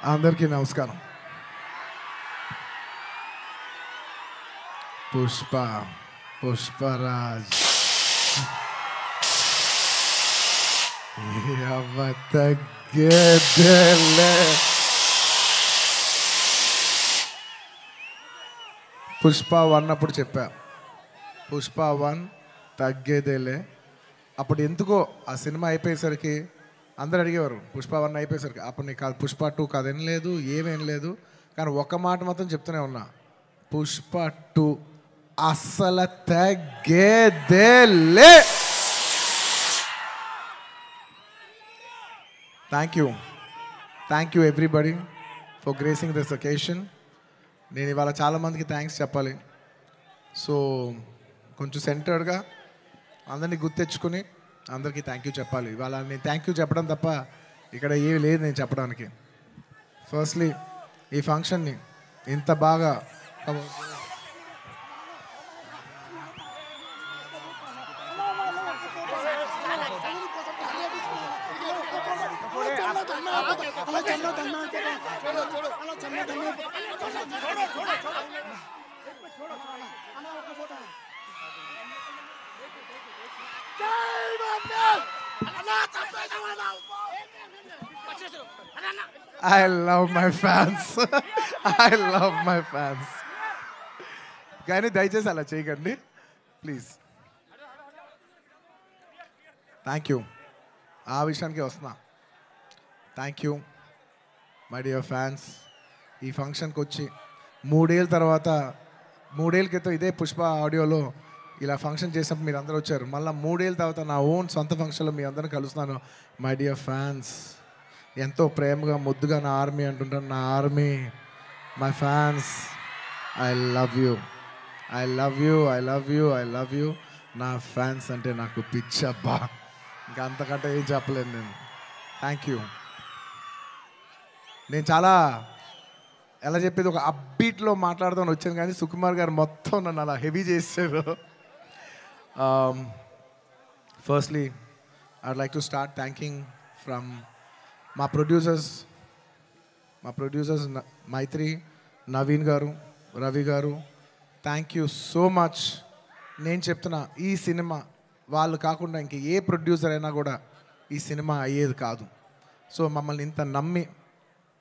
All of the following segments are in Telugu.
అందరికీ నమస్కారం. పుష్పరాజ్ తగ్గేదేలే. పుష్ప 1 అప్పుడు చెప్పా, పుష్ప 1 తగ్గేదేలే. అప్పుడు ఎందుకో ఆ సినిమా అయిపోయేసరికి అందరు అడిగేవారు, పుష్ప 1 అయిపోయేసరికి అప్పుడు నీకు కాదు పుష్ప 2 కాదు ఏం లేదు, ఏమేం లేదు. కానీ ఒక్క మాట మాత్రం చెప్తూనే ఉన్నా, పుష్ప 2 అస్సలు తగ్గేదేలే. Thank you everybody for gracing this occasion. నేను ఇవాళ చాలామందికి థ్యాంక్స్ చెప్పాలి. సో కొంచెం సెంటర్డ్గా అందరినీ గుర్తెచ్చుకుని అందరికీ థ్యాంక్ యూ చెప్పాలి. ఇవాళ నేను థ్యాంక్ యూ చెప్పడం తప్ప ఇక్కడ ఏమి లేదు నేను చెప్పడానికి. ఫస్ట్లీ ఈ ఫంక్షన్ని ఇంత బాగా I love my fans. I love my fans. కానీ దయచేసి అలా చేయకండి ప్లీజ్. Thank you. ఆ విషయానికి వస్తున్నా. Thank you my dear fans. ఈ ఫంక్షన్కి వచ్చి 3 ఏళ్ళ తర్వాత, 3 ఏళ్ళ క్రితం ఇదే పుష్ప ఆడియోలో ఇలా ఫంక్షన్ చేసినప్పుడు మీరు అందరూ వచ్చారు. మళ్ళీ 3 ఏళ్ళ తర్వాత నా ఓన్ సొంత ఫంక్షన్లో మీ అందరిని కలుస్తున్నాను. మై డియర్ ఫ్యాన్స్, ఎంతో ప్రేమగా ముద్దుగా నా ఆర్మీ అంటుంటాను. నా army, my fans, I love you, I love you, I love you, I love you. నా ఫ్యాన్స్ అంటే నాకు పిచ్చబ్బా, ఇంకా అంతకంటే ఏం చెప్పలేను నేను. Thank you. నేను చాలా ఎలా చెప్పేది ఒక అప్బీట్లో మాట్లాడదామని వచ్చాను, కానీ సుకుమార్ గారు మొత్తం నన్ను అలా హెవీ చేశారు. Firstly I'd like to start thanking from మా ప్రొడ్యూసర్స్ మైత్రి, నవీన్ గారు, రవి గారు. Thank you so much. నేను చెప్తున్నా, ఈ సినిమా వాళ్ళు కాకుండా ఇంక ఏ ప్రొడ్యూసర్ అయినా కూడా ఈ సినిమా అయ్యేది కాదు. సో మమ్మల్ని ఇంత నమ్మి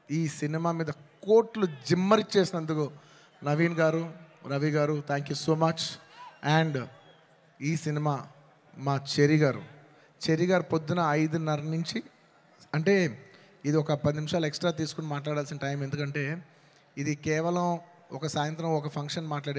ఈ సినిమా మీద కోట్లు జిమ్మరిచ్చేసినందుకు నవీన్ గారు, రవి గారు, thank you so much. And ఈ సినిమా మా చెరి గారు పొద్దున 5:30 నుంచి, అంటే ఇది ఒక 10 నిమిషాలు ఎక్స్ట్రా తీసుకుని మాట్లాడాల్సిన టైం, ఎందుకంటే ఇది కేవలం ఒక సాయంత్రం ఒక ఫంక్షన్ మాట్లాడే